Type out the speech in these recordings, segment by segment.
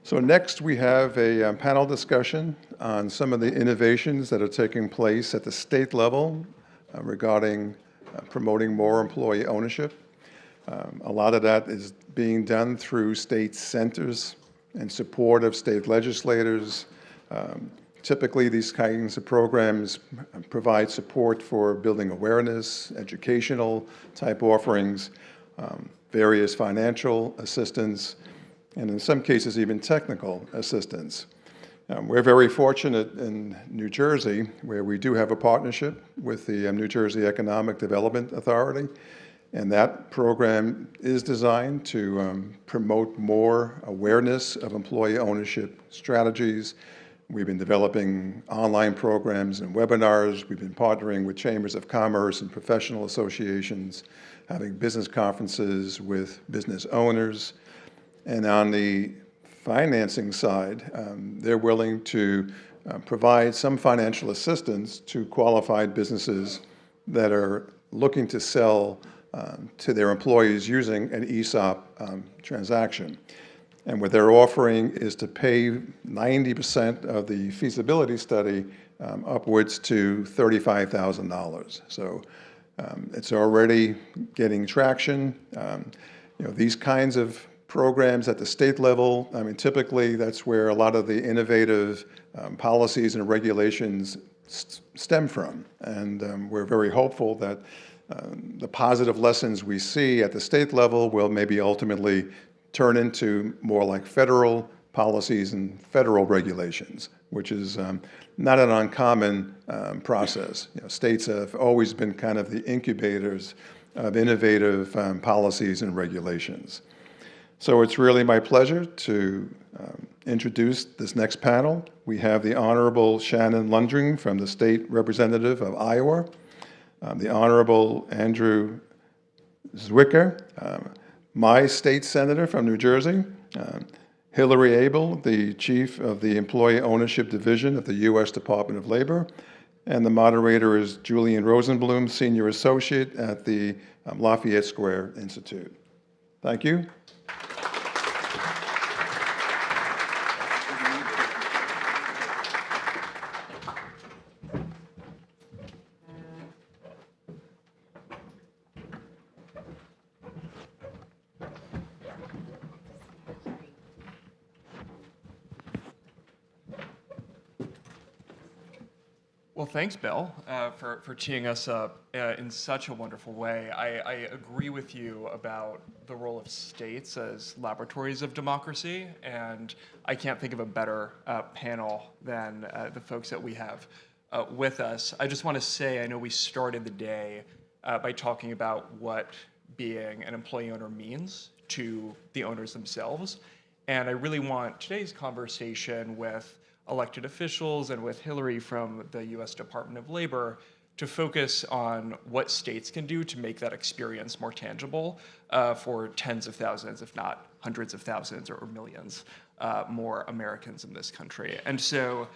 So next we have a panel discussion on some of the innovations that are taking place at the state level regarding promoting more employee ownership. A lot of that is being done through state centers in support of state legislators. Typically, these kinds of programs provide support for building awareness, educational type offerings, various financial assistance, and in some cases even technical assistance. We're very fortunate in New Jersey, where we do have a partnership with the New Jersey Economic Development Authority, and that program is designed to promote more awareness of employee ownership strategies. We've been developing online programs and webinars. We've been partnering with chambers of commerce and professional associations, having business conferences with business owners. And on the financing side, they're willing to provide some financial assistance to qualified businesses that are looking to sell to their employees using an ESOP transaction. And what they're offering is to pay 90% of the feasibility study upwards to $35,000. So it's already getting traction. These kinds of programs at the state level, I mean, typically that's where a lot of the innovative policies and regulations stem from. And we're very hopeful that the positive lessons we see at the state level will maybe ultimately turn into more like federal policies and federal regulations, which is not an uncommon process. States have always been kind of the incubators of innovative policies and regulations. So it's really my pleasure to introduce this next panel. We have the Honorable Shannon Lundgren from the State Representative of Iowa, the Honorable Andrew Zwicker, my state senator from New Jersey, Hilary Abell, the chief of the Employee Ownership Division of the U.S. Department of Labor, and the moderator is Julien Rosenbloom, senior associate at the Lafayette Square Institute. Thank you. Well, thanks, Bill, for teeing us up in such a wonderful way. I agree with you about the role of states as laboratories of democracy, and I can't think of a better panel than the folks that we have with us. I just want to say, I know we started the day by talking about what being an employee owner means to the owners themselves, and I really want today's conversation with elected officials and with Hilary from the U.S. Department of Labor to focus on what states can do to make that experience more tangible for tens of thousands, if not hundreds of thousands or millions more Americans in this country. And so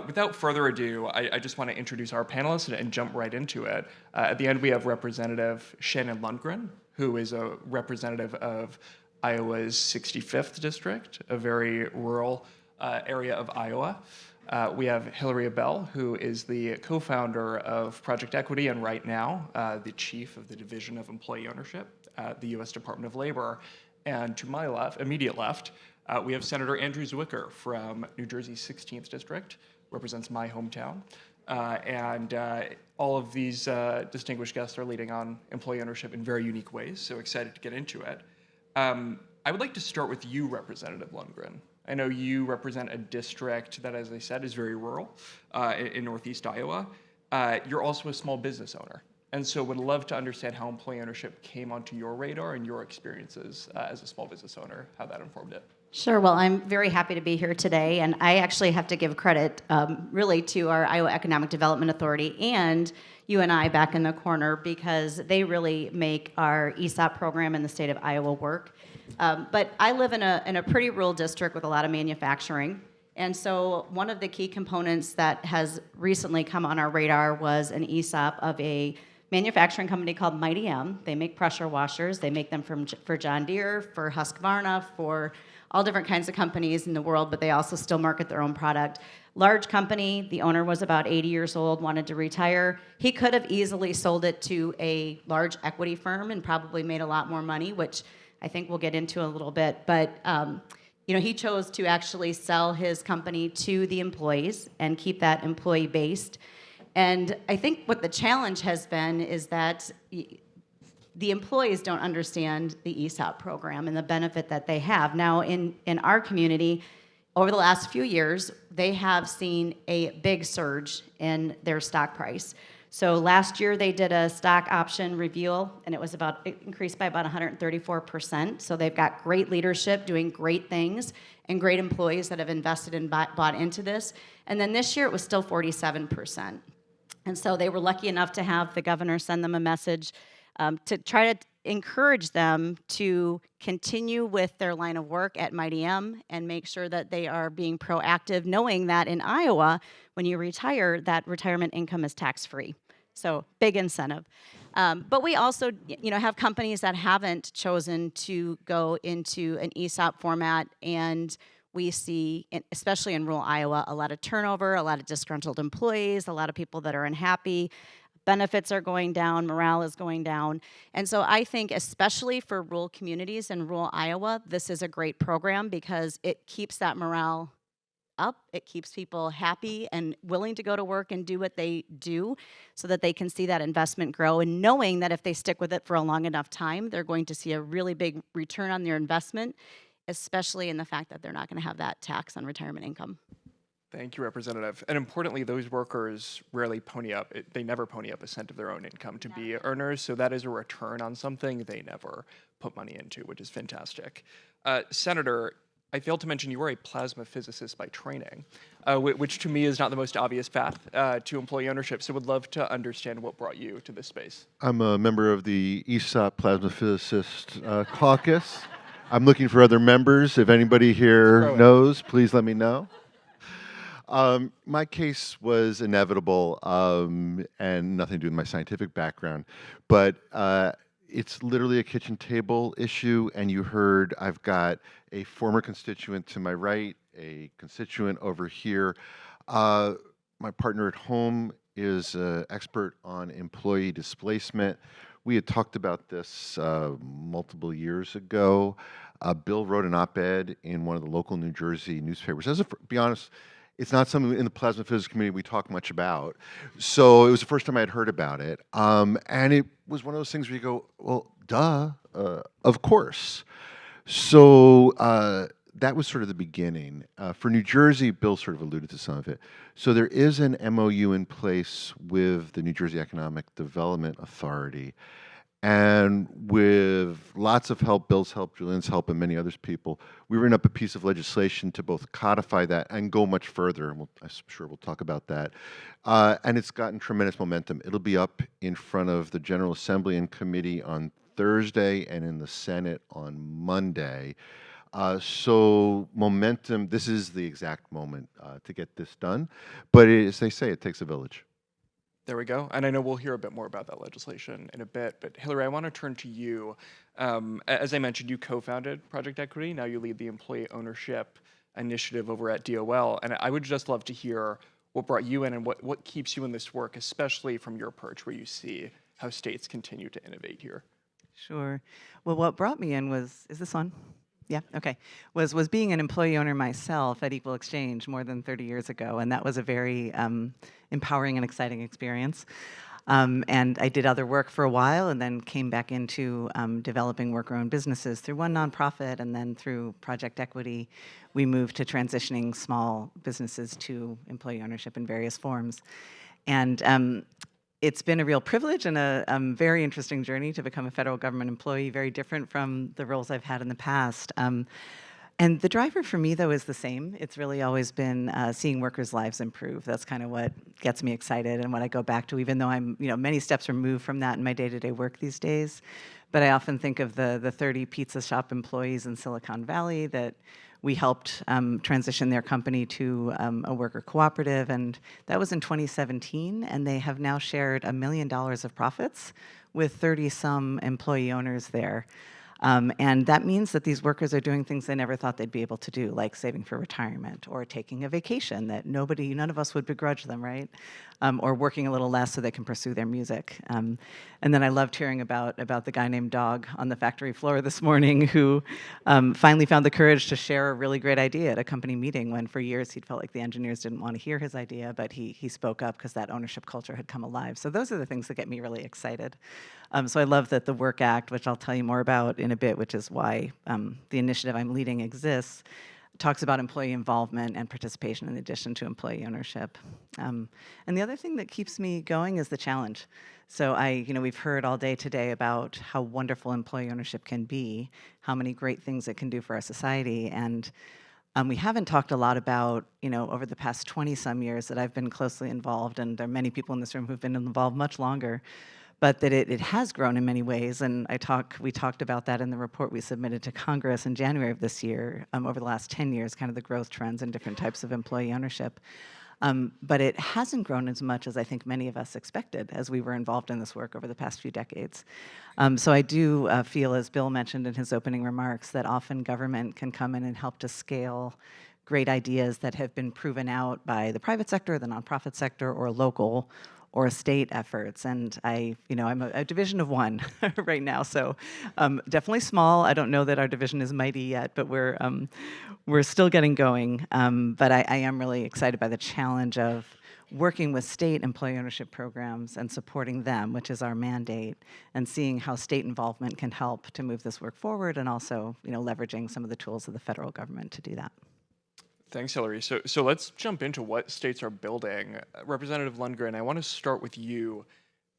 without further ado, I just want to introduce our panelists and jump right into it. At the end, we have Representative Shannon Lundgren, who is a representative of Iowa's 65th district, a very rural area of Iowa. We have Hilary Abell, who is the co-founder of Project Equity and right now the chief of the Division of Employee Ownership at the U.S. Department of Labor. And to my left, immediate left, we have Senator Andrew Zwicker from New Jersey's 16th district, represents my hometown. And all of these distinguished guests are leading on employee ownership in very unique ways, so excited to get into it. I would like to start with you, Representative Lundgren. I know you represent a district that, as I said, is very rural in Northeast Iowa. You're also a small business owner. And so would love to understand how employee ownership came onto your radar and your experiences as a small business owner, how that informed it. Sure. Well, I'm very happy to be here today. And I actually have to give credit really to our Iowa Economic Development Authority and you and I back in the corner, because they really make our ESOP program in the state of Iowa work. But I live in a pretty rural district with a lot of manufacturing. And so one of the key components that has recently come on our radar was an ESOP of a manufacturing company called Mighty M. They make pressure washers. They make them for John Deere, for Husqvarna, for all different kinds of companies in the world, but they also still market their own product. Large company, the owner was about 80 years old, wanted to retire. He could have easily sold it to a large equity firm and probably made a lot more money, which I think we'll get into a little bit. But he chose to actually sell his company to the employees and keep that employee based. And I think what the challenge has been is that the employees don't understand the ESOP program and the benefit that they have. Now, in our community, over the last few years, they have seen a big surge in their stock price. So last year they did a stock option review, and it increased by about 134%. So they've got great leadership doing great things and great employees that have invested and bought into this. And then this year it was still 47%. And so they were lucky enough to have the governor send them a message to try to encourage them to continue with their line of work at Mighty M and make sure that they are being proactive, knowing that in Iowa, when you retire, that retirement income is tax-free. So big incentive. But we also, have companies that haven't chosen to go into an ESOP format, and we see, especially in rural Iowa, a lot of turnover, a lot of disgruntled employees, a lot of people that are unhappy. Benefits are going down, morale is going down. And so I think especially for rural communities in rural Iowa, this is a great program because it keeps that morale up. It keeps people happy and willing to go to work and do what they do so that they can see that investment grow, and knowing that if they stick with it for a long enough time, they're going to see a really big return on their investment, especially in the fact that they're not going to have that tax on retirement income. Thank you, Representative. And importantly, those workers rarely pony up. They never pony up a cent of their own income to be earners, so that is a return on something they never put money into, which is fantastic. Senator, I failed to mention you were a plasma physicist by training, which to me is not the most obvious path to employee ownership, so would love to understand what brought you to this space. I'm a member of the ESOP Plasma Physicist Caucus. I'm looking for other members. If anybody here knows, please let me know. My case was inevitable and nothing to do with my scientific background, but it's literally a kitchen table issue, and you heard I've got a former constituent to my right, a constituent over here. My partner at home is an expert on employee displacement. We had talked about this multiple years ago. Bill wrote an op-ed in one of the local New Jersey newspapers. To be honest, it's not something in the plasma physics community we talk much about. So it was the first time I had heard about it. And it was one of those things where you go, well, duh, of course. So that was sort of the beginning. For New Jersey, Bill sort of alluded to some of it. So there is an MOU in place with the New Jersey Economic Development Authority. And with lots of help, Bill's help, Julien's help, and many others people, we ran up a piece of legislation to both codify that and go much further, and I'm sure we'll talk about that. And it's gotten tremendous momentum. It'll be up in front of the General Assembly and Committee on Thursday and in the Senate on Monday. So momentum, this is the exact moment to get this done. But as they say, it takes a village. There we go. And I know we'll hear a bit more about that legislation in a bit, but Hilary, I want to turn to you. As I mentioned, you co-founded Project Equity. Now you lead the employee ownership initiative over at DOL. And I would just love to hear what brought you in and what keeps you in this work, especially from your perch where you see how states continue to innovate here. Sure. Well, what brought me in was, is this on? Yeah, okay. Was being an employee owner myself at Equal Exchange more than 30 years ago, and that was a very empowering and exciting experience. And I did other work for a while and then came back into developing worker-owned businesses through one nonprofit, and then through Project Equity, we moved to transitioning small businesses to employee ownership in various forms. And it's been a real privilege and a very interesting journey to become a federal government employee, very different from the roles I've had in the past. And the driver for me, though, is the same. It's really always been seeing workers' lives improve. That's kind of what gets me excited and what I go back to, even though I'm many steps removed from that in my day-to-day work these days. But I often think of the 30 pizza shop employees in Silicon Valley that we helped transition their company to a worker cooperative, and that was in 2017, and they have now shared $1 million of profits with 30-some employee owners there. And that means that these workers are doing things they never thought they'd be able to do, like saving for retirement or taking a vacation that none of us would begrudge them, right? Or working a little less so they can pursue their music. And then I loved hearing about the guy named Dog on the factory floor this morning who finally found the courage to share a really great idea at a company meeting when for years he'd felt like the engineers didn't want to hear his idea, but he spoke up because that ownership culture had come alive. So those are the things that get me really excited. So I love that the Work Act, which I'll tell you more about in a bit, which is why the initiative I'm leading exists, talks about employee involvement and participation in addition to employee ownership. And the other thing that keeps me going is the challenge. So we've heard all day today about how wonderful employee ownership can be, how many great things it can do for our society, and we haven't talked a lot about, over the past 20-some years that I've been closely involved, and there are many people in this room who've been involved much longer, but that it has grown in many ways, and we talked about that in the report we submitted to Congress in January of this year, over the last 10 years, kind of the growth trends in different types of employee ownership. But it hasn't grown as much as I think many of us expected as we were involved in this work over the past few decades. So I do feel, as Bill mentioned in his opening remarks, that often government can come in and help to scale great ideas that have been proven out by the private sector, the nonprofit sector, or local or state efforts. And I'm a division of one right now, so definitely small. I don't know that our division is mighty yet, but we're still getting going. But I am really excited by the challenge of working with state employee ownership programs and supporting them, which is our mandate, and seeing how state involvement can help to move this work forward, and also leveraging some of the tools of the federal government to do that. Thanks, Hilary. So let's jump into what states are building. Representative Lundgren, I want to start with you.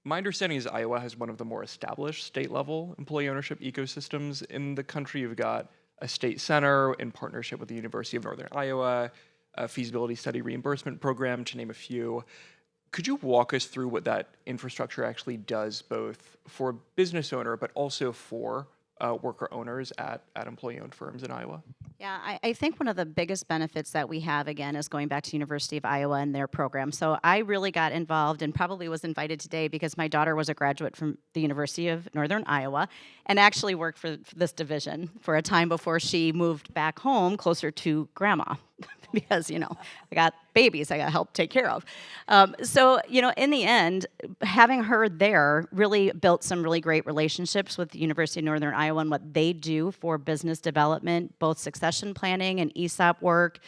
My understanding is Iowa has one of the more established state-level employee ownership ecosystems in the country. You've got a state center in partnership with the University of Northern Iowa, a feasibility study reimbursement program, to name a few. Could you walk us through what that infrastructure actually does, both for a business owner, but also for worker owners at employee-owned firms in Iowa? Yeah, I think one of the biggest benefits that we have, again, is going back to University of Iowa and their program. So I really got involved and probably was invited today because my daughter was a graduate from the University of Northern Iowa and actually worked for this division for a time before she moved back home closer to grandma. Because, I got babies I got to help take care of. So, in the end, having her there really built some really great relationships with the University of Northern Iowa and what they do for business development, both succession planning and ESOP work.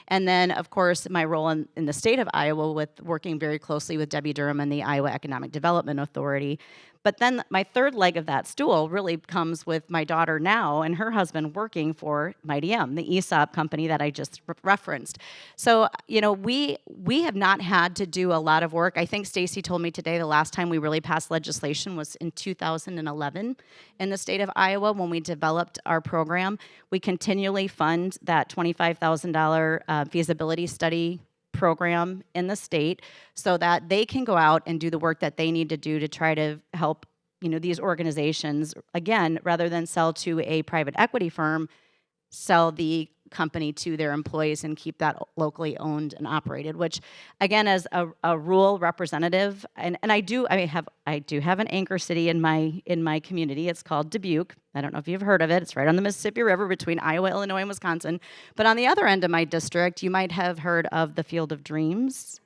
And then, of course, my role in the state of Iowa with working very closely with Debbie Durham and the Iowa Economic Development Authority. But then my third leg of that stool really comes with my daughter now and her husband working for Mighty M, the ESOP company that I just referenced. So, we have not had to do a lot of work. I think Stacy told me today the last time we really passed legislation was in 2011 in the state of Iowa when we developed our program. We continually fund that $25,000 feasibility study program in the state so that they can go out and do the work that they need to do to try to help these organizations, again, rather than sell to a private equity firm, sell the company to their employees and keep that locally owned and operated, which again, as a rural representative, and I do have an anchor city in my community. It's called Dubuque. I don't know if you've heard of it. It's right on the Mississippi River between Iowa, Illinois, and Wisconsin. But on the other end of my district, you might have heard of the Field of Dreams.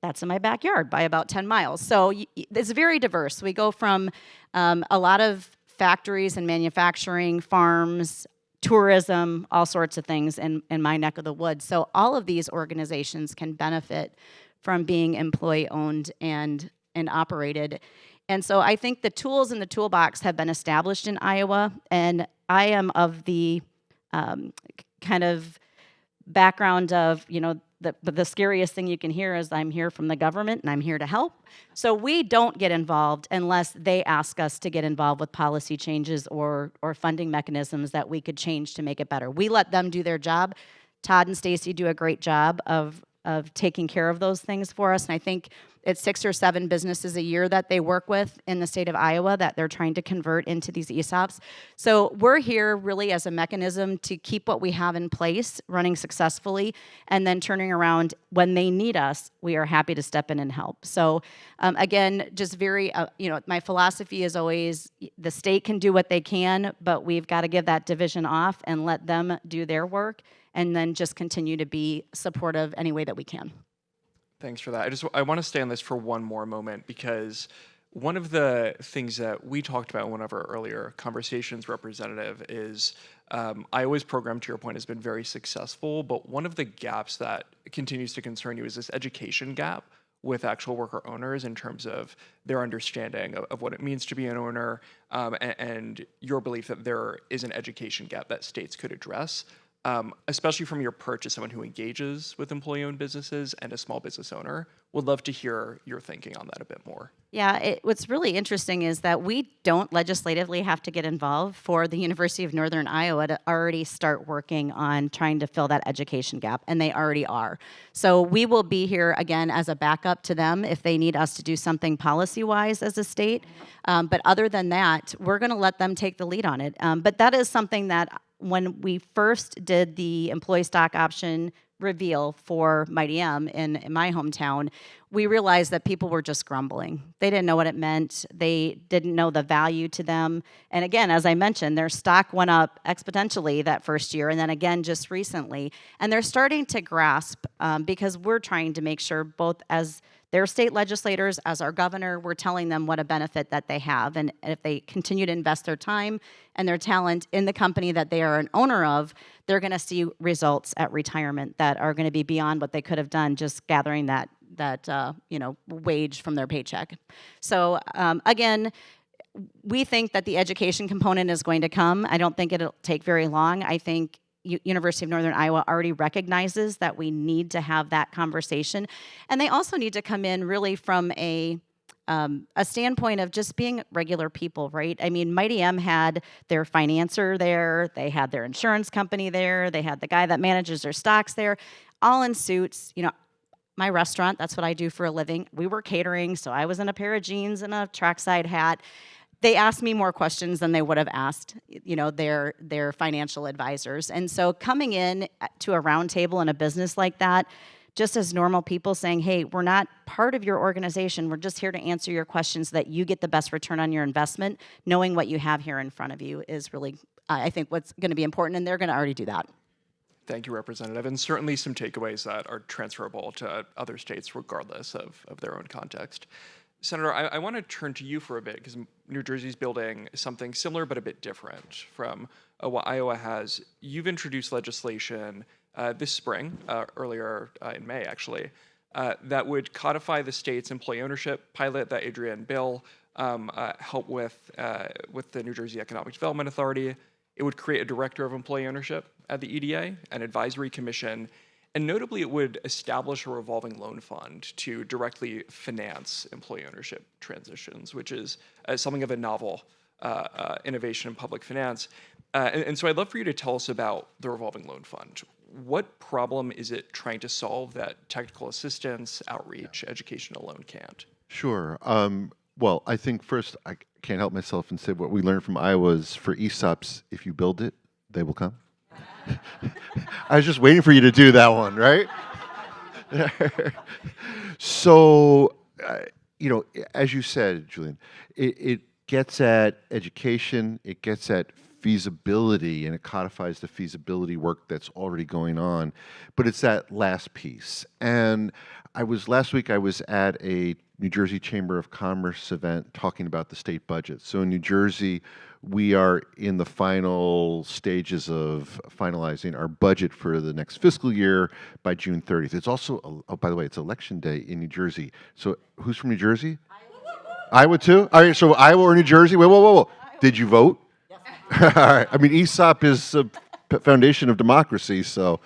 That's in my backyard by about 10 miles. So it's very diverse. We go from a lot of factories and manufacturing, farms, tourism, all sorts of things in my neck of the woods. So all of these organizations can benefit from being employee-owned and operated. And so I think the tools in the toolbox have been established in Iowa, and I am of the kind of background of, the scariest thing you can hear is I'm here from the government and I'm here to help. So we don't get involved unless they ask us to get involved with policy changes or funding mechanisms that we could change to make it better. We let them do their job. Todd and Stacy do a great job of taking care of those things for us. And I think it's 6 or 7 businesses a year that they work with in the state of Iowa that they're trying to convert into these ESOPs. So we're here really as a mechanism to keep what we have in place running successfully, and then turning around when they need us, we are happy to step in and help. So again, just very, my philosophy is always the state can do what they can, but we've got to give that division off and let them do their work, and then just continue to be supportive any way that we can. Thanks for that. I want to stay on this for one more moment, because one of the things that we talked about in one of our earlier conversations, Representative, is Iowa's program, to your point, has been very successful, but one of the gaps that continues to concern you is this education gap with actual worker owners in terms of their understanding of what it means to be an owner, and your belief that there is an education gap that states could address. Especially from your perch as someone who engages with employee-owned businesses and a small business owner. Would love to hear your thinking on that a bit more. Yeah, what's really interesting is that we don't legislatively have to get involved for the University of Northern Iowa to already start working on trying to fill that education gap, and they already are. So we will be here again as a backup to them if they need us to do something policy-wise as a state. But other than that, we're going to let them take the lead on it. But that is something that when we first did the employee stock option reveal for Mighty M in my hometown, we realized that people were just grumbling. They didn't know what it meant. They didn't know the value to them. And again, as I mentioned, their stock went up exponentially that first year, and then again just recently. And they're starting to grasp, because we're trying to make sure, both as their state legislators, as our governor, we're telling them what a benefit that they have. And if they continue to invest their time and their talent in the company that they are an owner of, they're going to see results at retirement that are going to be beyond what they could have done just gathering that wage from their paycheck. So again, we think that the education component is going to come. I don't think it'll take very long. I think University of Northern Iowa already recognizes that we need to have that conversation. And they also need to come in really from a standpoint of just being regular people, right? I mean, Mighty M had their financer there, they had their insurance company there, they had the guy that manages their stocks there, all in suits. My restaurant, that's what I do for a living. We were catering, so I was in a pair of jeans and a trackside hat. They asked me more questions than they would have asked, their financial advisors. And so coming in to a round table in a business like that, just as normal people saying, hey, we're not part of your organization, we're just here to answer your questions so that you get the best return on your investment, knowing what you have here in front of you is really, I think, what's going to be important, and they're going to already do that. Thank you, Representative. And certainly some takeaways that are transferable to other states regardless of their own context. Senator, I want to turn to you for a bit, because New Jersey's building something similar but a bit different from what Iowa has. You've introduced legislation this spring, earlier in May actually, that would codify the state's employee ownership pilot that Adrienne Bill helped with the New Jersey Economic Development Authority. It would create a director of employee ownership at the EDA, an advisory commission, and notably, it would establish a revolving loan fund to directly finance employee ownership transitions, which is something of a novel innovation in public finance. And so I'd love for you to tell us about the revolving loan fund. What problem is it trying to solve that technical assistance, outreach, education alone can't? Sure. Well, I think first, I can't help myself and say what we learned from Iowa is for ESOPs, if you build it, they will come. I was just waiting for you to do that one, right? So, as you said, Julien, it gets at education, it gets at feasibility, and it codifies the feasibility work that's already going on. But it's that last piece. And last week I was at a New Jersey Chamber of Commerce event talking about the state budget. So in New Jersey, we are in the final stages of finalizing our budget for the next fiscal year by June 30th. It's also, by the way, it's election day in New Jersey. So who's from New Jersey? Iowa too? All right, so Iowa or New Jersey? Wait, whoa. Did you vote? Yes. All right. I mean, ESOP is a foundation of democracy, so.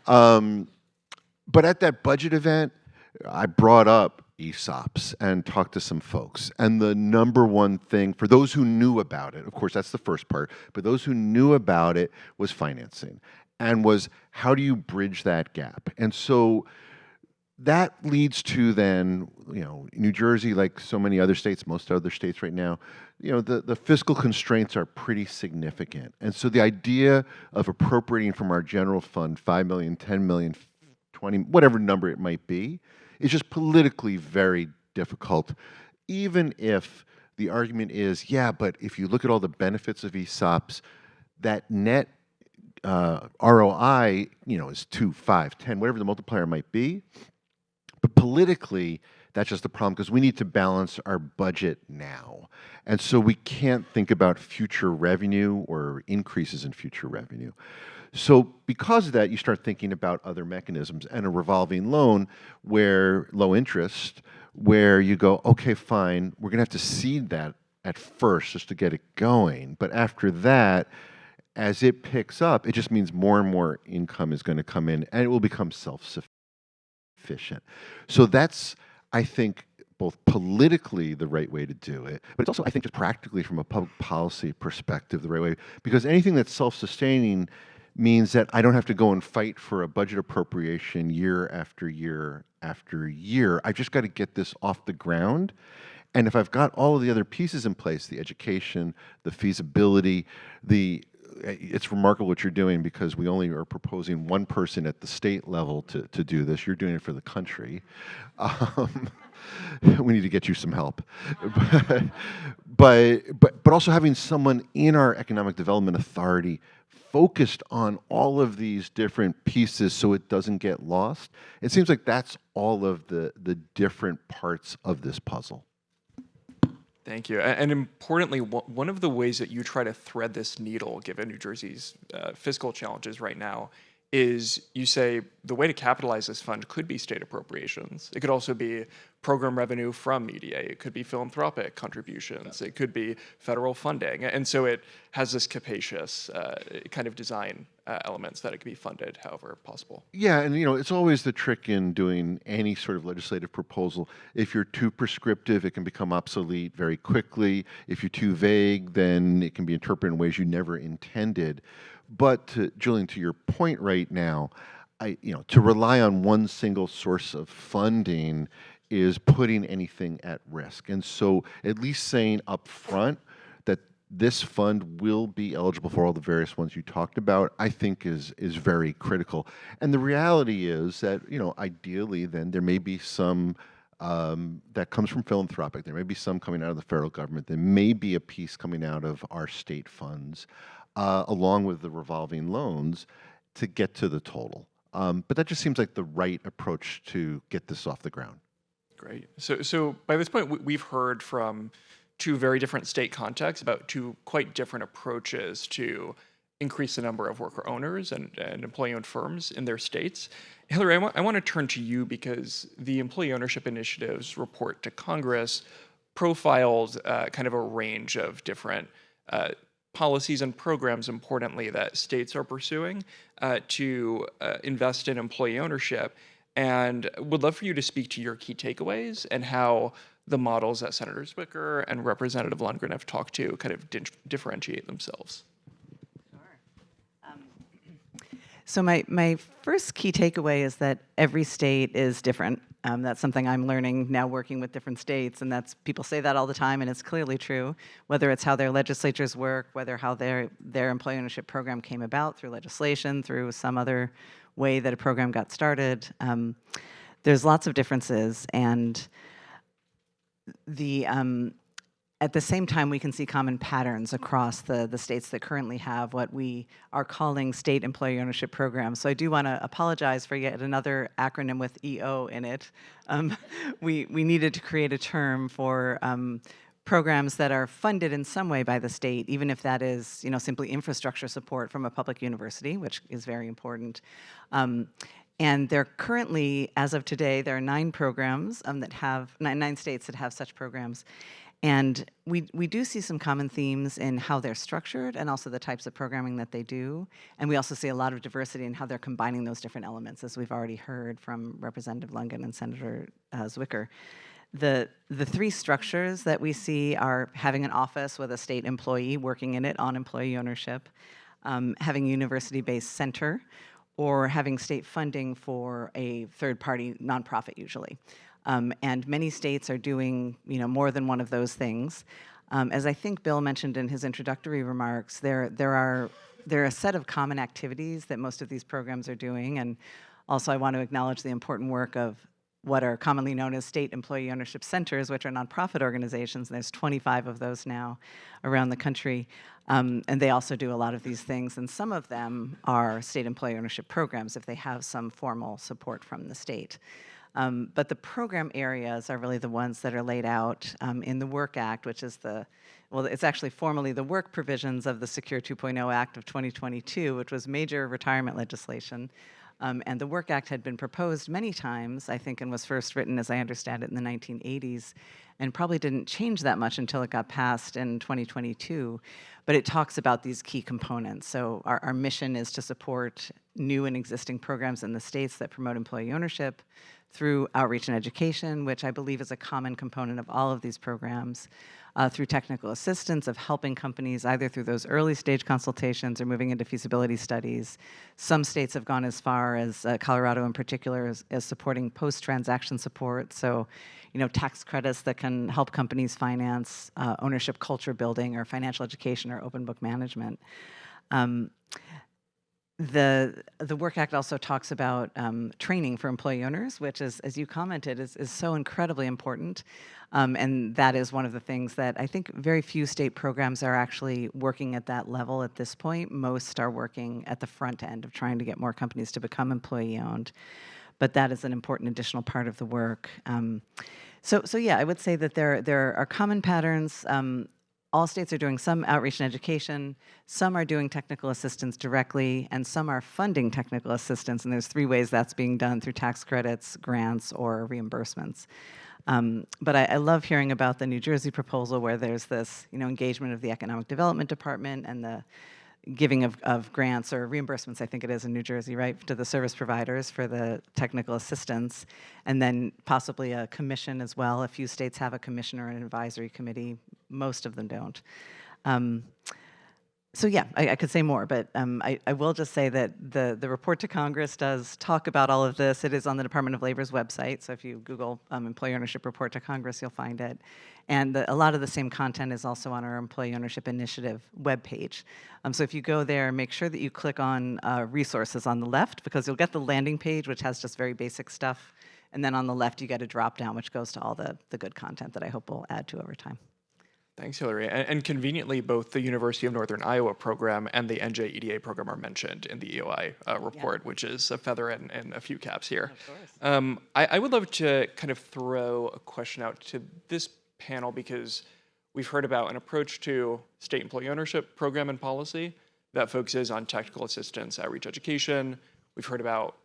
But at that budget event, I brought up ESOPs and talked to some folks. And the number one thing, for those who knew about it, of course, that's the first part, but those who knew about it was financing, and was how do you bridge that gap? And so that leads to then, New Jersey, like so many other states, most other states right now, the fiscal constraints are pretty significant. And so the idea of appropriating from our general fund 5 million, 10 million, 20, whatever number it might be, is just politically very difficult, even if the argument is, yeah, but if you look at all the benefits of ESOPs, that net ROI, is 2, 5, 10, whatever the multiplier might be. But politically, that's just the problem because we need to balance our budget now. And so we can't think about future revenue or increases in future revenue. So because of that, you start thinking about other mechanisms and a revolving loan where low interest, where you go, okay, fine, we're gonna have to seed that at first just to get it going. But after that, as it picks up, it just means more and more income is gonna come in and it will become self-sufficient. So that's, I think, both politically the right way to do it, but it's also, I think, just practically from a public policy perspective, the right way, because anything that's self-sustaining means that I don't have to go and fight for a budget appropriation year after year after year. I've just got to get this off the ground. And if I've got all of the other pieces in place, the education, the feasibility, it's remarkable what you're doing because we only are proposing one person at the state level to do this. You're doing it for the country. We need to get you some help. but also having someone in our Economic Development Authority focused on all of these different pieces so it doesn't get lost. It seems like that's all of the different parts of this puzzle. Thank you. And importantly, one of the ways that you try to thread this needle, given New Jersey's fiscal challenges right now, is you say the way to capitalize this fund could be state appropriations. It could also be program revenue from media. It could be philanthropic contributions. It could be federal funding. And so it has this capacious kind of design elements that it can be funded however possible. Yeah, and it's always the trick in doing any sort of legislative proposal. If you're too prescriptive, it can become obsolete very quickly. If you're too vague, then it can be interpreted in ways you never intended. But Julien, to your point right now, to rely on one single source of funding is putting anything at risk. And so at least saying up front that this fund will be eligible for all the various ones you talked about, I think is very critical. And the reality is that, ideally then there may be some that comes from philanthropic, there may be some coming out of the federal government, there may be a piece coming out of our state funds, along with the revolving loans to get to the total. But that just seems like the right approach to get this off the ground. Great. So by this point, we've heard from two very different state contexts about two quite different approaches to increase the number of worker owners and employee-owned firms in their states. Hilary, I want to turn to you because the Employee Ownership Initiative's report to Congress profiled kind of a range of different policies and programs, importantly, that states are pursuing to invest in employee ownership. And would love for you to speak to your key takeaways and how the models that Senator Zwicker and Representative Lundgren have talked to kind of differentiate themselves. So my first key takeaway is that every state is different. That's something I'm learning now working with different states, and people say that all the time, and it's clearly true, whether it's how their legislatures work, whether how their employee ownership program came about through legislation, through some other way that a program got started. There's lots of differences, and at the same time, we can see common patterns across the states that currently have what we are calling state employee ownership programs. So I do want to apologize for yet another acronym with EO in it. We needed to create a term for programs that are funded in some way by the state, even if that is simply infrastructure support from a public university, which is very important. And there currently, as of today, there are 9 programs that have 9 states that have such programs. And we do see some common themes in how they're structured and also the types of programming that they do. And we also see a lot of diversity in how they're combining those different elements, as we've already heard from Representative Lundgren and Senator Zwicker. The 3 structures that we see are having an office with a state employee working in it on employee ownership, having a university-based center, or having state funding for a third-party nonprofit usually. And many states are doing more than one of those things. As I think Bill mentioned in his introductory remarks, there are a set of common activities that most of these programs are doing, and also I want to acknowledge the important work of what are commonly known as state employee ownership centers, which are nonprofit organizations, and there's 25 of those now around the country. And they also do a lot of these things, and some of them are state employee ownership programs if they have some formal support from the state. But the program areas are really the ones that are laid out in the Work Act, which is it's actually formally the work provisions of the Secure 2.0 Act of 2022, which was major retirement legislation. And the Work Act had been proposed many times, I think, and was first written, as I understand it, in the 1980s, and probably didn't change that much until it got passed in 2022. But it talks about these key components. So our mission is to support new and existing programs in the states that promote employee ownership through outreach and education, which I believe is a common component of all of these programs, through technical assistance of helping companies either through those early stage consultations or moving into feasibility studies. Some states have gone as far as Colorado in particular as supporting post-transaction support. So, tax credits that can help companies finance ownership culture building or financial education or open book management. The Work Act also talks about training for employee owners, which is, as you commented, is so incredibly important. And that is one of the things that I think very few state programs are actually working at that level at this point. Most are working at the front end of trying to get more companies to become employee owned. But that is an important additional part of the work. So yeah, I would say that there are common patterns. All states are doing some outreach and education, some are doing technical assistance directly, and some are funding technical assistance, and there's 3 ways that's being done: through tax credits, grants, or reimbursements. But I love hearing about the New Jersey proposal where there's this engagement of the Economic Development Department and the giving of grants or reimbursements, I think it is in New Jersey, right, to the service providers for the technical assistance, and then possibly a commission as well. A few states have a commission or an advisory committee. Most of them don't. So yeah, I could say more, but I will just say that the report to Congress does talk about all of this. It is on the Department of Labor's website, so if you Google Employee Ownership Report to Congress, you'll find it. And a lot of the same content is also on our Employee Ownership Initiative webpage. So if you go there, make sure that you click on resources on the left, because you'll get the landing page, which has just very basic stuff. And then on the left, you get a drop down, which goes to all the good content that I hope we'll add to over time. Thanks, Hilary. And conveniently, both the University of Northern Iowa program and the NJEDA program are mentioned in the EOI report, which is a feather in a few caps here. Of course. I would love to kind of throw a question out to this panel, because we've heard about an approach to state employee ownership program and policy that focuses on technical assistance, outreach education. We've heard about,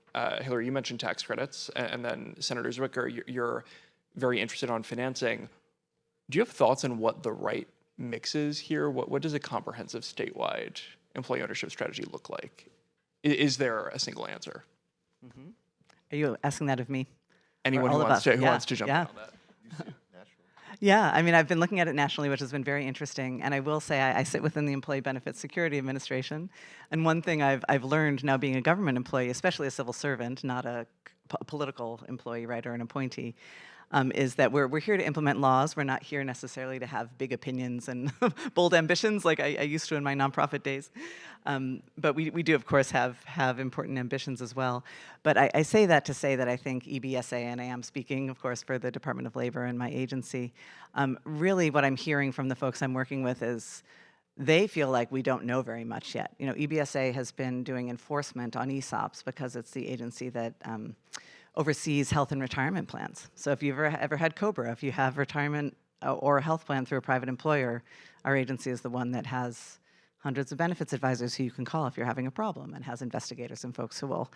Hilary, you mentioned tax credits, and then Senator Zwicker, you're very interested on financing. Do you have thoughts on what the right mix is here? What does a comprehensive statewide employee ownership strategy look like? Is there a single answer? Mm-hmm. Are you asking that of me? Anyone who wants to jump in on that. Yeah, I mean, I've been looking at it nationally, which has been very interesting. And I will say I sit within the Employee Benefits Security Administration. And one thing I've learned now being a government employee, especially a civil servant, not a political employee, right, or an appointee, is that we're here to implement laws. We're not here necessarily to have big opinions and bold ambitions like I used to in my nonprofit days. But we do, of course, have important ambitions as well. But I say that to say that I think EBSA, and I am speaking, of course, for the Department of Labor and my agency, really what I'm hearing from the folks I'm working with is they feel like we don't know very much yet. EBSA has been doing enforcement on ESOPs because it's the agency that oversees health and retirement plans. So if you've ever had COBRA, if you have retirement or a health plan through a private employer, our agency is the one that has hundreds of benefits advisors who you can call if you're having a problem, and has investigators and folks who will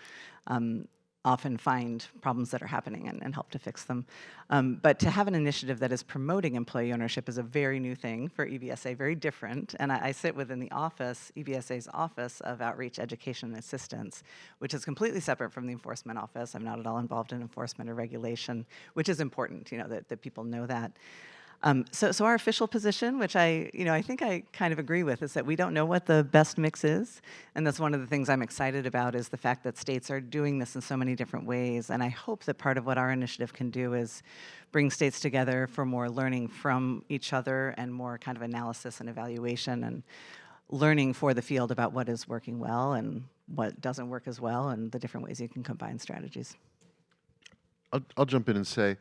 often find problems that are happening and help to fix them. But to have an initiative that is promoting employee ownership is a very new thing for EBSA, very different. And I sit within the office, EBSA's Office of Outreach, Education, and Assistance, which is completely separate from the enforcement office. I'm not at all involved in enforcement or regulation, which is important, that people know that. So our official position, which I think I kind of agree with, is that we don't know what the best mix is, and that's one of the things I'm excited about is the fact that states are doing this in so many different ways, and I hope that part of what our initiative can do is bring states together for more learning from each other and more kind of analysis and evaluation and learning for the field about what is working well and what doesn't work as well and the different ways you can combine strategies. I'll jump in and say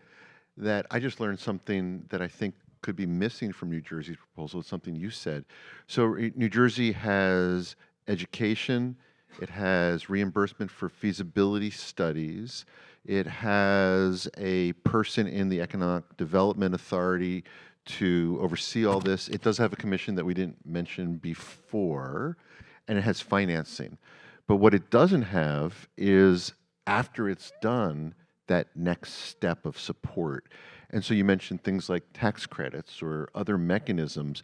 that I just learned something that I think could be missing from New Jersey's proposal. It's something you said. So New Jersey has education, it has reimbursement for feasibility studies, it has a person in the Economic Development Authority to oversee all this. It does have a commission that we didn't mention before, and it has financing. But what it doesn't have is, after it's done, that next step of support. And so you mentioned things like tax credits or other mechanisms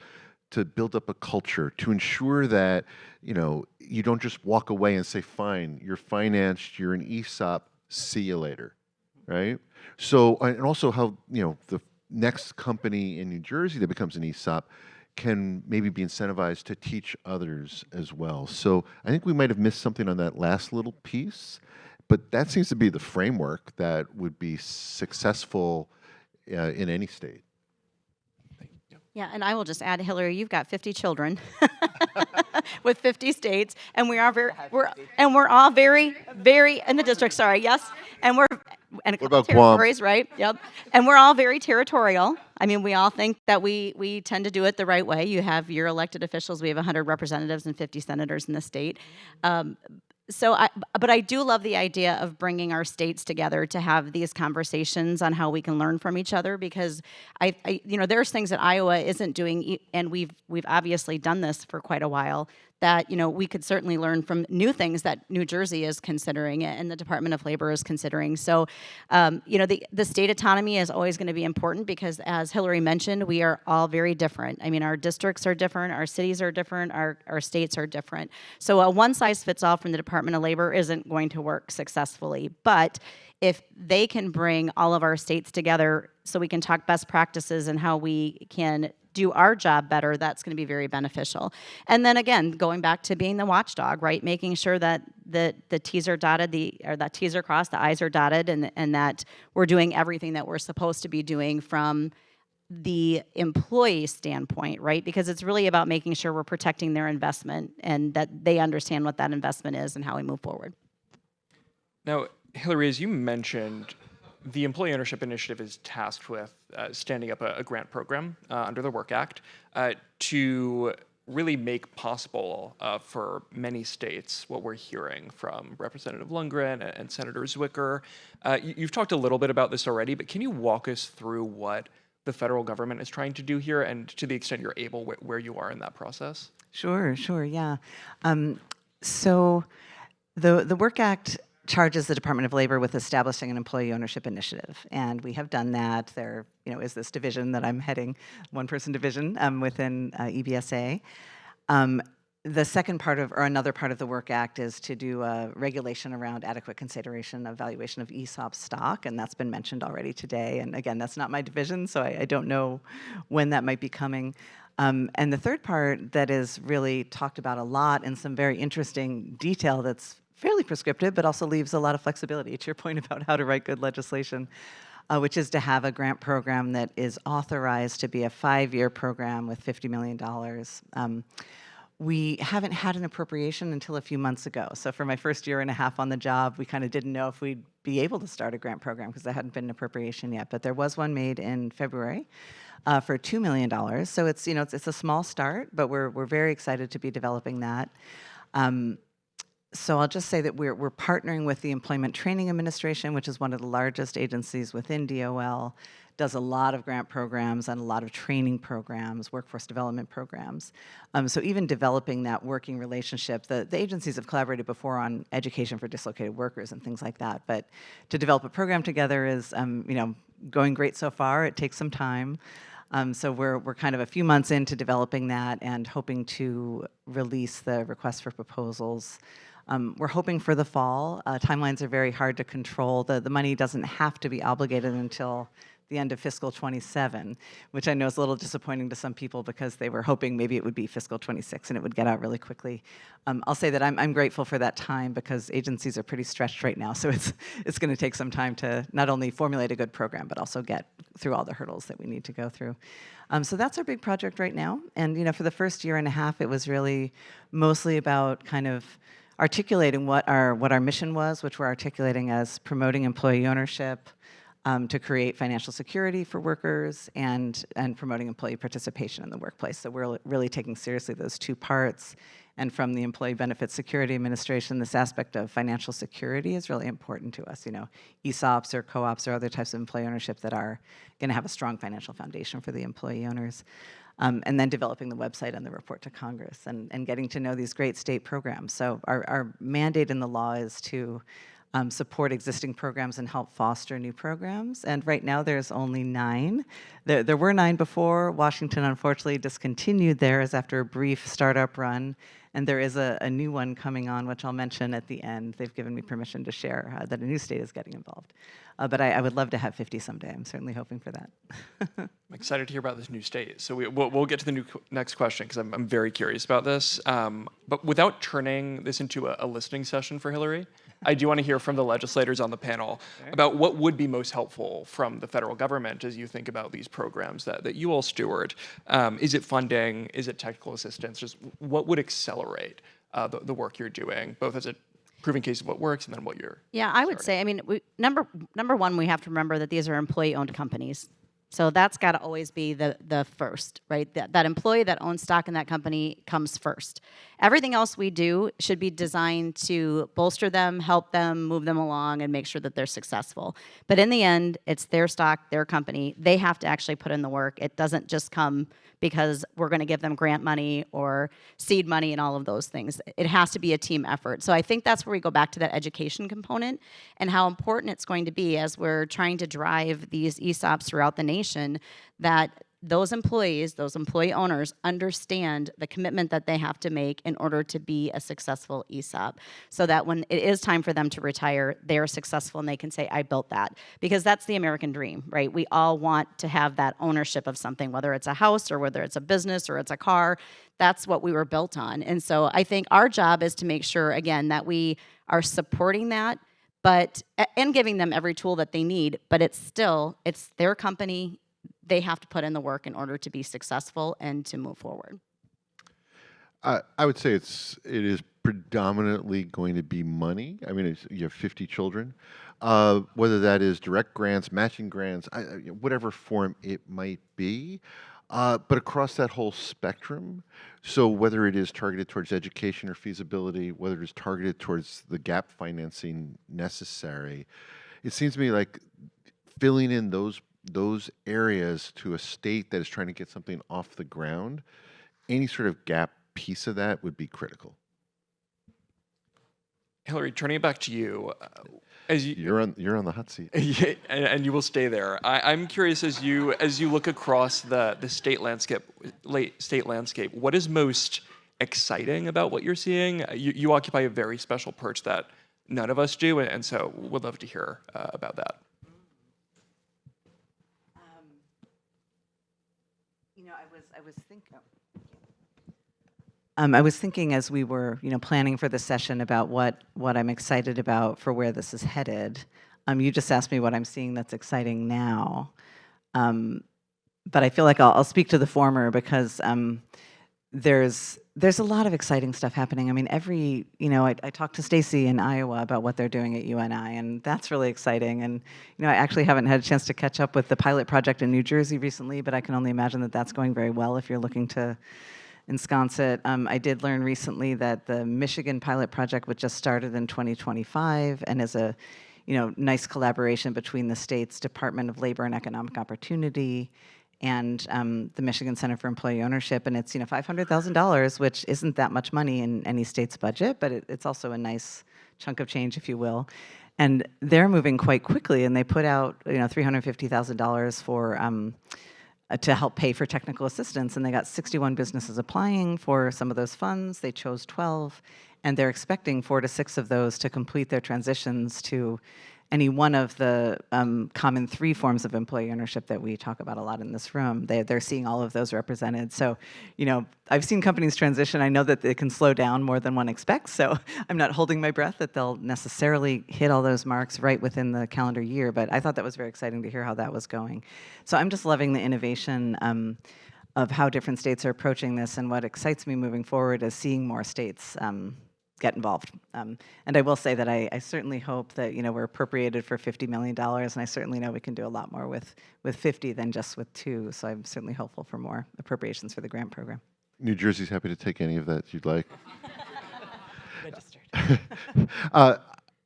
to build up a culture, to ensure that, you don't just walk away and say, fine, you're financed, you're an ESOP, see you later, right? So, and also how, the next company in New Jersey that becomes an ESOP can maybe be incentivized to teach others as well. So I think we might have missed something on that last little piece, but that seems to be the framework that would be successful in any state. Yeah, and I will just add, Hilary, you've got 50 children with 50 states, and we're all very, very in the district. Sorry, yes, and and a couple about Guam? territories, right? Yep, and we're all very territorial. I mean, we all think that we tend to do it the right way. You have your elected officials. We have 100 representatives and 50 senators in the state. But I do love the idea of bringing our states together to have these conversations on how we can learn from each other, because there's things that Iowa isn't doing, and we've obviously done this for quite a while, that we could certainly learn from new things that New Jersey is considering and the Department of Labor is considering. So the state autonomy is always going to be important, because as Hilary mentioned, we are all very different. I mean, our districts are different, our cities are different, our states are different. So a one size fits all from the Department of Labor isn't going to work successfully. But if they can bring all of our states together so we can talk best practices and how we can do our job better, that's going to be very beneficial. And then again, going back to being the watchdog, right? Making sure that the T's are dotted, that T's are crossed, the I's are dotted, and that we're doing everything that we're supposed to be doing from the employee standpoint, right? Because it's really about making sure we're protecting their investment and that they understand what that investment is and how we move forward. Now, Hilary, as you mentioned, the Employee Ownership Initiative is tasked with standing up a grant program under the Work Act to really make possible for many states what we're hearing from Representative Lundgren and Senator Zwicker. You've talked a little bit about this already, but can you walk us through what the federal government is trying to do here, and to the extent you're able, where you are in that process? Sure, yeah. So the Work Act charges the Department of Labor with establishing an employee ownership initiative, and we have done that. There, is this division that I'm heading, one-person division within EBSA. The second part of, or another part of the Work Act is to do a regulation around adequate consideration of valuation of ESOP stock, and that's been mentioned already today. And again, that's not my division, so I don't know when that might be coming. And the third part that is really talked about a lot in some very interesting detail that's fairly prescriptive, but also leaves a lot of flexibility, to your point about how to write good legislation, which is to have a grant program that is authorized to be a 5-year program with $50 million. We haven't had an appropriation until a few months ago. So for my first year and a half on the job, we kind of didn't know if we'd be able to start a grant program because there hadn't been an appropriation yet. But there was one made in February for $2 million. So it's it's a small start, but we're very excited to be developing that. So I'll just say that we're partnering with the Employment Training Administration, which is one of the largest agencies within DOL, does a lot of grant programs and a lot of training programs, workforce development programs. So even developing that working relationship, the agencies have collaborated before on education for dislocated workers and things like that. But to develop a program together is, going great so far. It takes some time. So we're kind of a few months into developing that and hoping to release the request for proposals. We're hoping for the fall. Timelines are very hard to control. The money doesn't have to be obligated until the end of fiscal 27, which I know is a little disappointing to some people because they were hoping maybe it would be fiscal 26 and it would get out really quickly. I'll say that I'm grateful for that time because agencies are pretty stretched right now, so it's going to take some time to not only formulate a good program, but also get through all the hurdles that we need to go through. So that's our big project right now, and for the first year and a half, it was really mostly about kind of articulating what our mission was, which we're articulating as promoting employee ownership, to create financial security for workers and promoting employee participation in the workplace. So we're really taking seriously those two parts. And from the Employee Benefit Security Administration, this aspect of financial security is really important to us. ESOPs or co-ops or other types of employee ownership that are going to have a strong financial foundation for the employee owners. And then developing the website and the report to Congress and getting to know these great state programs. So our mandate in the law is to support existing programs and help foster new programs. And right now there's only 9. There were 9 before. Washington unfortunately discontinued theirs after a brief startup run. And there is a new one coming on, which I'll mention at the end. They've given me permission to share that a new state is getting involved. But I would love to have 50 someday. I'm certainly hoping for that. I'm excited to hear about this new state. So we'll get to the next question because I'm very curious about this. But without turning this into a listening session for Hilary, I do want to hear from the legislators on the panel about what would be most helpful from the federal government as you think about these programs that you all steward. Is it funding? Is it technical assistance? Just what would accelerate the work you're doing, both as a proving case of what works and then what you're I would say, number one, we have to remember that these are employee-owned companies. So that's got to always be the first, right? That employee that owns stock in that company comes first. Everything else we do should be designed to bolster them, help them, move them along, and make sure that they're successful. But in the end, it's their stock, their company. They have to actually put in the work. It doesn't just come because we're going to give them grant money or seed money and all of those things. It has to be a team effort. So I think that's where we go back to that education component and how important it's going to be as we're trying to drive these ESOPs throughout the nation, that those employees, those employee owners understand the commitment that they have to make in order to be a successful ESOP, so that when it is time for them to retire, they're successful and they can say, I built that. Because that's the American dream, right? We all want to have that ownership of something, whether it's a house or whether it's a business or it's a car. That's what we were built on. And so I think our job is to make sure, again, that we are supporting that, and giving them every tool that they need, but it's their company. They have to put in the work in order to be successful and to move forward. I would say it is predominantly going to be money. I mean, you have 50 children. Whether that is direct grants, matching grants, whatever form it might be. But across that whole spectrum, so whether it is targeted towards education or feasibility, whether it is targeted towards the gap financing necessary, it seems to me like filling in those areas to a state that is trying to get something off the ground, any sort of gap piece of that would be critical. Hilary, turning it back to you, you're on the hot seat, and you will stay there. I'm curious as you look across the state landscape. What is most exciting about what you're seeing? You occupy a very special perch that none of us do, and so would love to hear about that. I was thinking as we were, planning for the session about what I'm excited about for where this is headed. You just asked me what I'm seeing that's exciting now, but I feel like I'll speak to the former because there's a lot of exciting stuff happening. I mean, I talked to Stacy in Iowa about what they're doing at UNI, and that's really exciting. And I actually haven't had a chance to catch up with the pilot project in New Jersey recently, but I can only imagine that that's going very well if you're looking to ensconce it. I did learn recently that the Michigan pilot project, which just started in 2025 and is a nice collaboration between the state's Department of Labor and Economic Opportunity and the Michigan Center for Employee Ownership, and it's $500,000, which isn't that much money in any state's budget, but it's also a nice chunk of change, if you will. And they're moving quite quickly, and they put out $350,000 for to help pay for technical assistance, and they got 61 businesses applying for some of those funds. They chose 12, and they're expecting 4 to 6 of those to complete their transitions to any one of the common 3 forms of employee ownership that we talk about a lot in this room. They're seeing all of those represented. So, I've seen companies transition. I know that it can slow down more than one expects, so I'm not holding my breath that they'll necessarily hit all those marks right within the calendar year, but I thought that was very exciting to hear how that was going. So I'm just loving the innovation of how different states are approaching this, and what excites me moving forward is seeing more states get involved. And I will say that I certainly hope that we're appropriated for $50 million, and I certainly know we can do a lot more with 50 than just with 2. So I'm certainly hopeful for more appropriations for the grant program. New Jersey's happy to take any of that you'd like. Registered.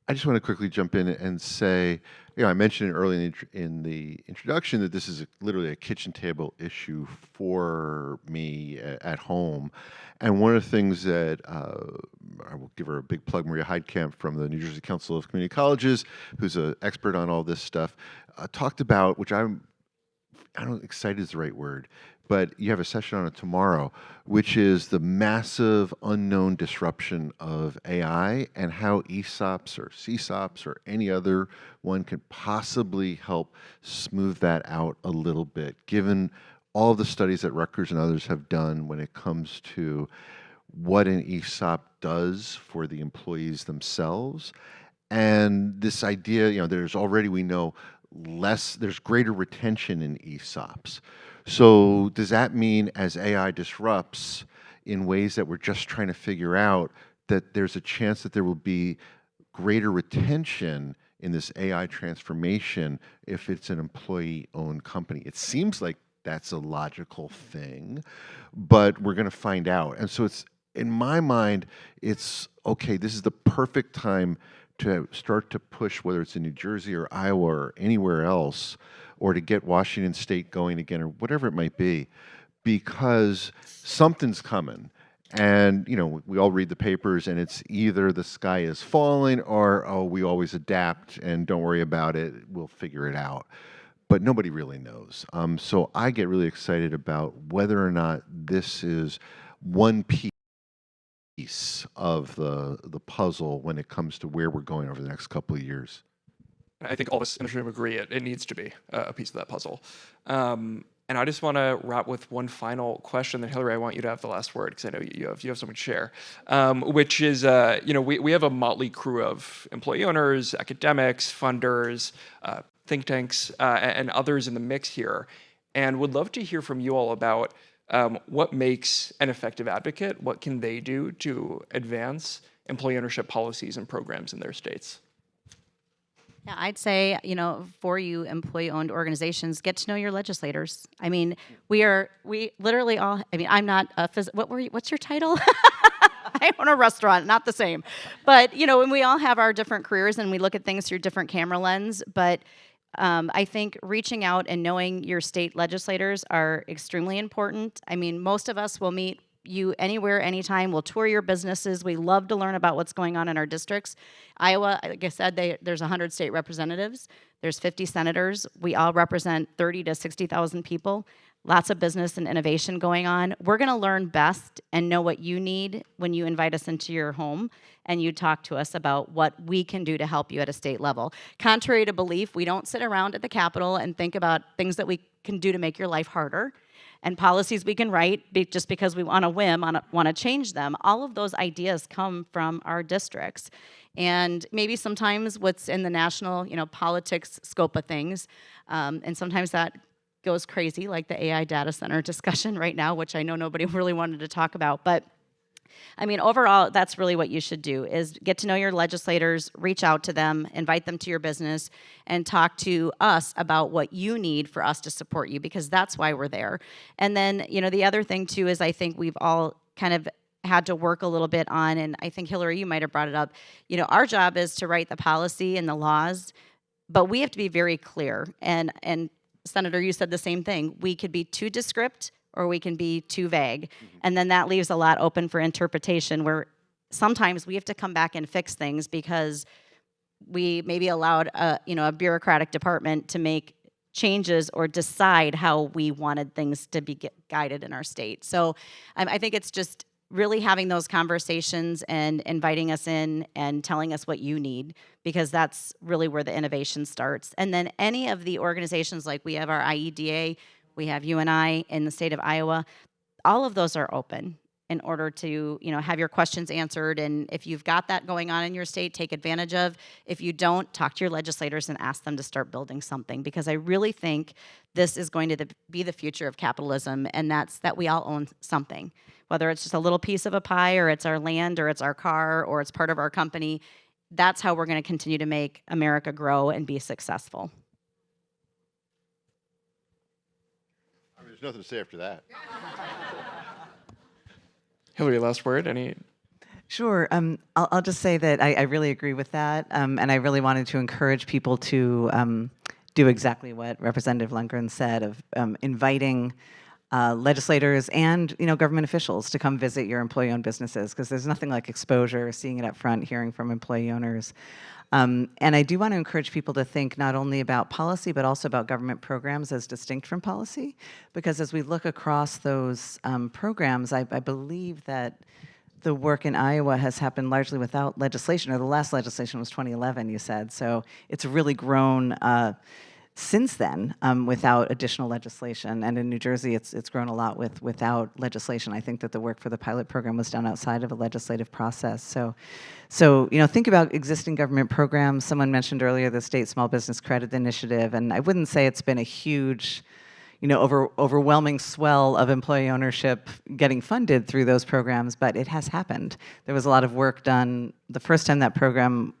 I just want to quickly jump in and say, I mentioned it early in the introduction that this is literally a kitchen table issue for me at home. And one of the things that I will give her a big plug, Maria Heidkamp from the New Jersey Council of Community Colleges, who's an expert on all this stuff, talked about, which I don't know, excited is the right word, but you have a session on it tomorrow, which is the massive unknown disruption of AI and how ESOPs or CSOPs or any other one can possibly help smooth that out a little bit, given all the studies that Rutgers and others have done when it comes to what an ESOP does for the employees themselves. And this idea, there's already, we know, there's greater retention in ESOPs. So does that mean as AI disrupts in ways that we're just trying to figure out, that there's a chance that there will be greater retention in this AI transformation if it's an employee-owned company? It seems like that's a logical thing, but we're going to find out. And so it's, in my mind, it's, okay, this is the perfect time to start to push, whether it's in New Jersey or Iowa or anywhere else, or to get Washington State going again, or whatever it might be, because something's coming. And, we all read the papers, and it's either the sky is falling or, oh, we always adapt and don't worry about it, we'll figure it out. But nobody really knows. So I get really excited about whether or not this is one piece of the puzzle when it comes to where we're going over the next couple of years. I think all of us in this room agree it needs to be a piece of that puzzle. And I just want to wrap with one final question. Then Hilary, I want you to have the last word because I know you have something to share, which is, we have a motley crew of employee owners, academics, funders, think tanks, and others in the mix here, and would love to hear from you all about what makes an effective advocate. What can they do to advance employee ownership policies and programs in their states? Yeah, I'd say, for you employee-owned organizations, get to know your legislators. I mean, we literally all, I'm not a what's your title? I own a restaurant, not the same. But, when we all have our different careers and we look at things through different camera lens, but I think reaching out and knowing your state legislators are extremely important. I mean, most of us will meet you anywhere, anytime. We'll tour your businesses. We love to learn about what's going on in our districts. Iowa, like I said, there's 100 state representatives. There's 50 senators. We all represent 30 to 60,000 people. Lots of business and innovation going on. We're going to learn best and know what you need when you invite us into your home and you talk to us about what we can do to help you at a state level. Contrary to belief, we don't sit around at the Capitol and think about things that we can do to make your life harder and policies we can write just because we on a whim want to change them. All of those ideas come from our districts. And maybe sometimes what's in the national, politics scope of things, and sometimes that goes crazy, like the AI data center discussion right now, which I know nobody really wanted to talk about. But overall, that's really what you should do, is get to know your legislators, reach out to them, invite them to your business, and talk to us about what you need for us to support you, because that's why we're there. And then, the other thing too is I think we've all kind of had to work a little bit on, and I think Hilary, you might have brought it up, our job is to write the policy and the laws, but we have to be very clear. And Senator, you said the same thing. We could be too descriptive or we can be too vague. And then that leaves a lot open for interpretation, where sometimes we have to come back and fix things because we maybe allowed a bureaucratic department to make changes or decide how we wanted things to be guided in our state. So I think it's just really having those conversations and inviting us in and telling us what you need, because that's really where the innovation starts. And then any of the organizations, like we have our IEDA, we have UNI in the state of Iowa, all of those are open in order to, have your questions answered. And if you've got that going on in your state, take advantage of. If you don't, talk to your legislators and ask them to start building something, because I really think this is going to be the future of capitalism, and that's that we all own something, whether it's just a little piece of a pie, or it's our land, or it's our car, or it's part of our company. That's how we're going to continue to make America grow and be successful. I mean, there's nothing to say after that. Hilary, last word? Any? Sure. I'll just say that I really agree with that, and I really wanted to encourage people to do exactly what Representative Lundgren said of inviting legislators and government officials to come visit your employee-owned businesses, because there's nothing like exposure, seeing it up front, hearing from employee owners. And I do want to encourage people to think not only about policy, but also about government programs as distinct from policy, because as we look across those programs, I believe that the work in Iowa has happened largely without legislation, or the last legislation was 2011, you said. So it's really grown since then without additional legislation. And in New Jersey, it's grown a lot without legislation. I think that the work for the pilot program was done outside of a legislative process. So think about existing government programs. Someone mentioned earlier the State Small Business Credit Initiative, and I wouldn't say it's been a huge overwhelming swell of employee ownership getting funded through those programs, but it has happened. There was a lot of work done. The first time that program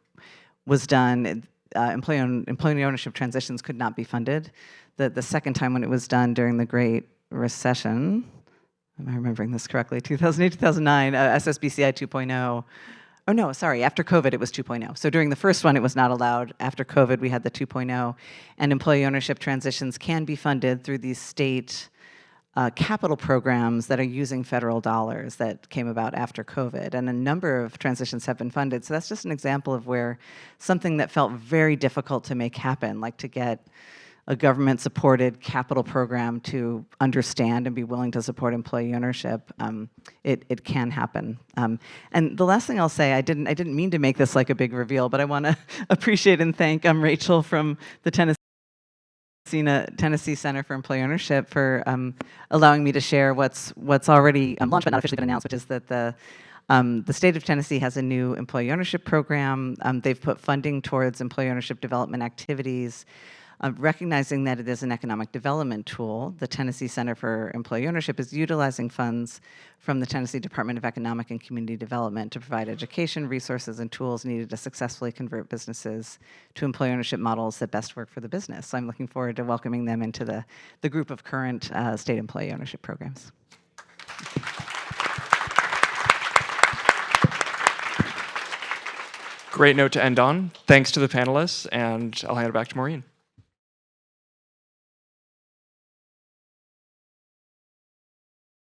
was done, employee ownership transitions could not be funded. The second time when it was done during the Great Recession, am I remembering this correctly, 2008, 2009, SSBCI 2.0, oh no, sorry, after COVID it was 2.0. So during the first one it was not allowed. After COVID we had the 2.0, and employee ownership transitions can be funded through these state capital programs that are using federal dollars that came about after COVID, and a number of transitions have been funded. So that's just an example of where something that felt very difficult to make happen, like to get a government-supported capital program to understand and be willing to support employee ownership, it can happen. And the last thing I'll say, I didn't mean to make this like a big reveal, but I want to appreciate and thank Rachel from the Tennessee Center for Employee Ownership for allowing me to share what's already launched but not officially been announced, which is that the state of Tennessee has a new employee ownership program. They've put funding towards employee ownership development activities. Recognizing that it is an economic development tool, the Tennessee Center for Employee Ownership is utilizing funds from the Tennessee Department of Economic and Community Development to provide education, resources, and tools needed to successfully convert businesses to employee ownership models that best work for the business. So I'm looking forward to welcoming them into the group of current state employee ownership programs. Great note to end on. Thanks to the panelists, and I'll hand it back to Maureen.